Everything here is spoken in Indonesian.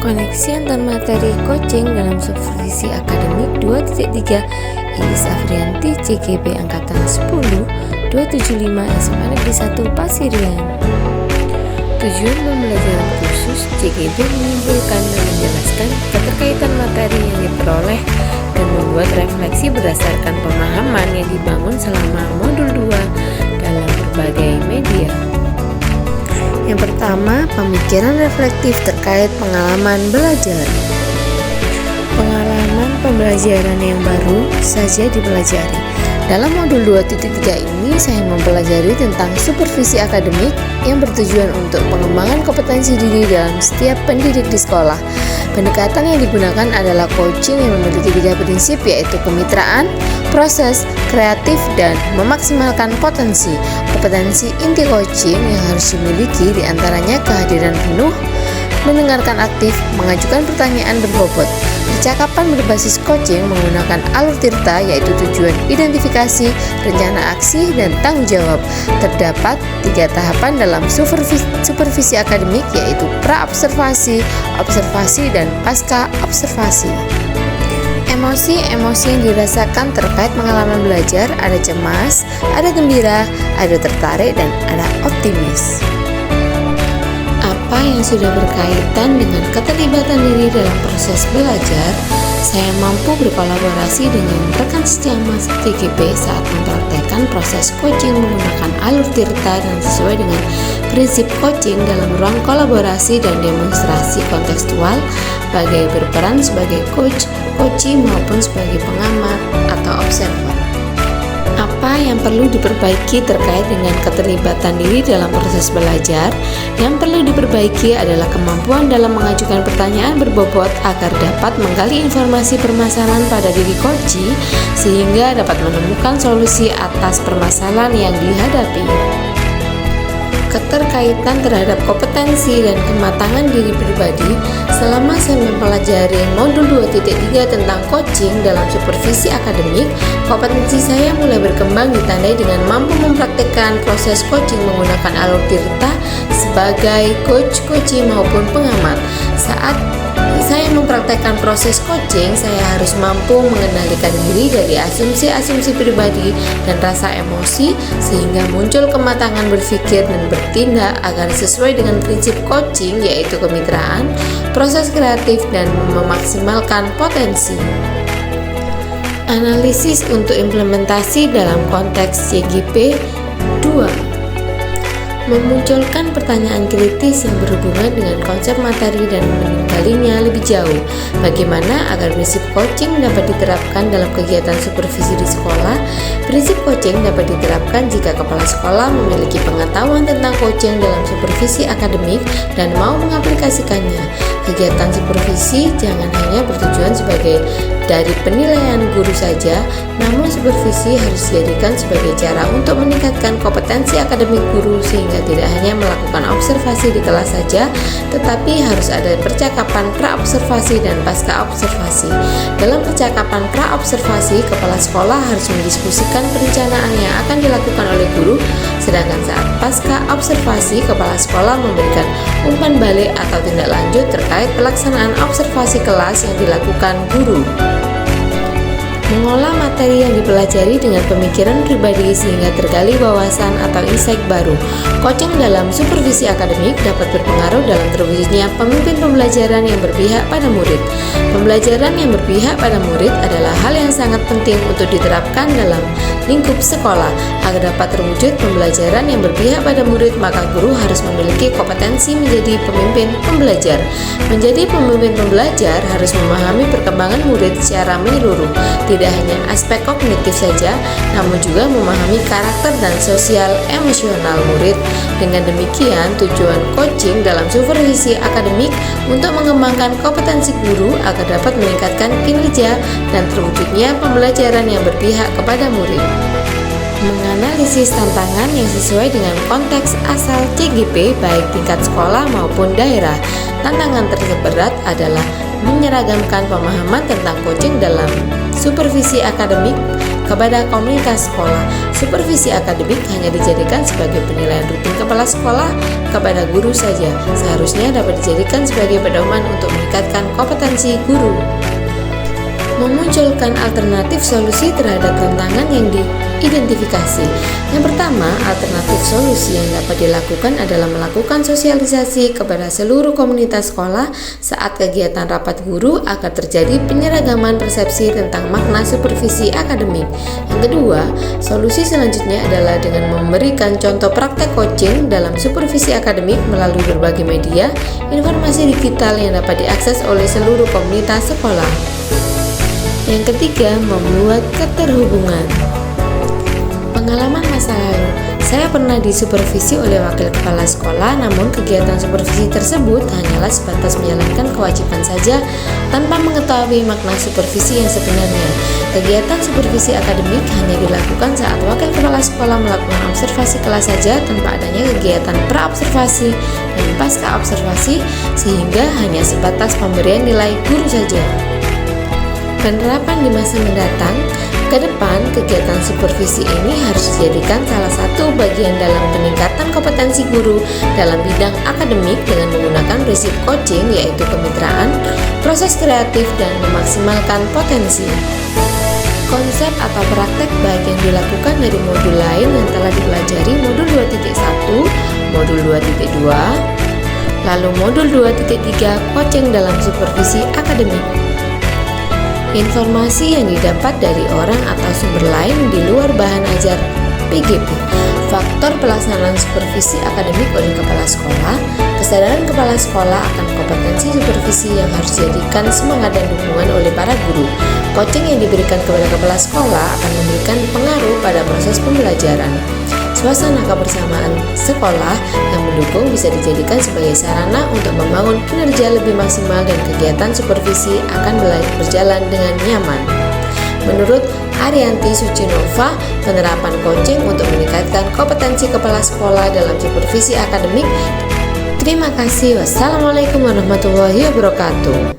Koneksi antar materi coaching dalam supervisi akademik 2.3 Iis Afrianti CGB Angkatan 10 275 SMA Negeri 1 Pasirian. Tujuan pembelajaran khusus CGB menyimpulkan dan menjelaskan keterkaitan materi yang diperoleh dan membuat refleksi berdasarkan pemahaman yang dibangun selama modul 2 dalam berbagai media. Yang pertama, pemikiran reflektif terkait pengalaman belajar. Pengalaman pembelajaran yang baru saja dipelajari. Dalam modul 2.3 ini saya mempelajari tentang supervisi akademik yang bertujuan untuk pengembangan kompetensi diri dalam setiap pendidik di sekolah. Pendekatan yang digunakan adalah coaching yang memiliki 3 prinsip, yaitu kemitraan, proses, kreatif, dan memaksimalkan potensi. Kompetensi inti coaching yang harus dimiliki diantaranya kehadiran penuh, mendengarkan aktif, mengajukan pertanyaan berbobot. Percakapan berbasis coaching menggunakan alur tirta, yaitu tujuan, identifikasi, rencana aksi, dan tanggung jawab. Terdapat 3 tahapan dalam supervisi akademik, yaitu pra-observasi, observasi, dan pasca-observasi. Emosi yang dirasakan terkait pengalaman belajar ada cemas, ada gembira, ada tertarik, dan ada optimis. Apa yang sudah berkaitan dengan keterlibatan diri dalam proses belajar, saya mampu berkolaborasi dengan rekan sejama TGP saat mempraktekkan proses coaching menggunakan alur tirta dan sesuai dengan prinsip coaching dalam ruang kolaborasi dan demonstrasi kontekstual, bagai berperan sebagai coach, coachee maupun sebagai pengamat atau observer. Apa yang perlu diperbaiki terkait dengan keterlibatan diri dalam proses belajar? Yang perlu diperbaiki adalah kemampuan dalam mengajukan pertanyaan berbobot agar dapat menggali informasi permasalahan pada diri coachee sehingga dapat menemukan solusi atas permasalahan yang dihadapi. Keterkaitan terhadap kompetensi dan kematangan diri pribadi. Selama saya mempelajari modul 2.3 tentang coaching dalam supervisi akademik, kompetensi saya mulai berkembang ditandai dengan mampu mempraktikkan proses coaching menggunakan alur tirta sebagai coach, coachee maupun pengamat. Saat saya mempraktekkan proses coaching, saya harus mampu mengendalikan diri dari asumsi-asumsi pribadi dan rasa emosi sehingga muncul kematangan berpikir dan bertindak agar sesuai dengan prinsip coaching, yaitu kemitraan, proses kreatif, dan memaksimalkan potensi. Analisis untuk implementasi dalam konteks CGP 2. Memunculkan pertanyaan kritis yang berhubungan dengan konsep materi dan menggalinya lebih jauh. Bagaimana agar prinsip coaching dapat diterapkan dalam kegiatan supervisi di sekolah? Prinsip coaching dapat diterapkan jika kepala sekolah memiliki pengetahuan tentang coaching dalam supervisi akademik dan mau mengaplikasikannya. Kegiatan supervisi jangan hanya bertujuan sebagai dari penilaian guru saja, namun supervisi harus dijadikan sebagai cara untuk meningkatkan kompetensi akademik guru sehingga tidak hanya melakukan observasi di kelas saja, tetapi harus ada percakapan pra-observasi dan pasca-observasi. Dalam percakapan pra-observasi, kepala sekolah harus mendiskusikan perencanaan yang akan dilakukan oleh guru, sedangkan saat pasca-observasi, kepala sekolah memberikan umpan balik atau tindak lanjut terkait pelaksanaan observasi kelas yang dilakukan guru. Mengolah materi yang dipelajari dengan pemikiran pribadi sehingga tergali wawasan atau insight baru. Coaching dalam supervisi akademik dapat berpengaruh dalam terwujudnya pemimpin pembelajaran yang berpihak pada murid. Pembelajaran yang berpihak pada murid adalah hal yang sangat penting untuk diterapkan dalam lingkup sekolah. Agar dapat terwujud pembelajaran yang berpihak pada murid, maka guru harus memiliki kompetensi menjadi pemimpin pembelajar. Menjadi pemimpin pembelajar harus memahami perkembangan murid secara menyeluruh. Tidak hanya aspek kognitif saja, namun juga memahami karakter dan sosial emosional murid. Dengan demikian, tujuan coaching dalam supervisi akademik untuk mengembangkan kompetensi guru agar dapat meningkatkan kinerja dan terwujudnya pembelajaran yang berpihak kepada murid. Menganalisis tantangan yang sesuai dengan konteks asal CGP baik tingkat sekolah maupun daerah. Tantangan terberat adalah menyeragamkan pemahaman tentang coaching dalam supervisi akademik kepada komunitas sekolah. Supervisi akademik hanya dijadikan sebagai penilaian rutin kepala sekolah kepada guru saja. Seharusnya dapat dijadikan sebagai pedoman untuk meningkatkan kompetensi guru. Memunculkan alternatif solusi terhadap tantangan yang diidentifikasi. Yang pertama, alternatif solusi yang dapat dilakukan adalah melakukan sosialisasi kepada seluruh komunitas sekolah saat kegiatan rapat guru agar terjadi penyeragaman persepsi tentang makna supervisi akademik. Yang kedua, solusi selanjutnya adalah dengan memberikan contoh praktek coaching dalam supervisi akademik melalui berbagai media informasi digital yang dapat diakses oleh seluruh komunitas sekolah. Yang ketiga, membuat keterhubungan. Pengalaman masa lalu, saya pernah disupervisi oleh wakil kepala sekolah, namun kegiatan supervisi tersebut hanyalah sebatas menjalankan kewajiban saja tanpa mengetahui makna supervisi yang sebenarnya. Kegiatan supervisi akademik hanya dilakukan saat wakil kepala sekolah melakukan observasi kelas saja tanpa adanya kegiatan pra-observasi dan pasca observasi, sehingga hanya sebatas pemberian nilai guru saja. Penerapan di masa mendatang, ke depan kegiatan supervisi ini harus dijadikan salah satu bagian dalam peningkatan kompetensi guru dalam bidang akademik dengan menggunakan prinsip coaching, yaitu kemitraan, proses kreatif, dan memaksimalkan potensi. Konsep atau praktek baik yang dilakukan dari modul lain yang telah dipelajari modul 2.1, modul 2.2, lalu modul 2.3 coaching dalam supervisi akademik. Informasi yang didapat dari orang atau sumber lain di luar bahan ajar PGP. Faktor pelaksanaan supervisi akademik oleh kepala sekolah. Kesadaran kepala sekolah akan kompetensi supervisi yang harus dijadikan semangat dan dukungan oleh para guru. Coaching yang diberikan kepada kepala sekolah akan memberikan pengaruh pada proses pembelajaran. Suasana kebersamaan sekolah yang mendukung bisa dijadikan sebagai sarana untuk membangun kinerja lebih maksimal dan kegiatan supervisi akan berjalan dengan nyaman. Menurut Arianti Sucinova, penerapan coaching untuk meningkatkan kompetensi kepala sekolah dalam supervisi akademik. Terima kasih. Wassalamualaikum warahmatullahi wabarakatuh.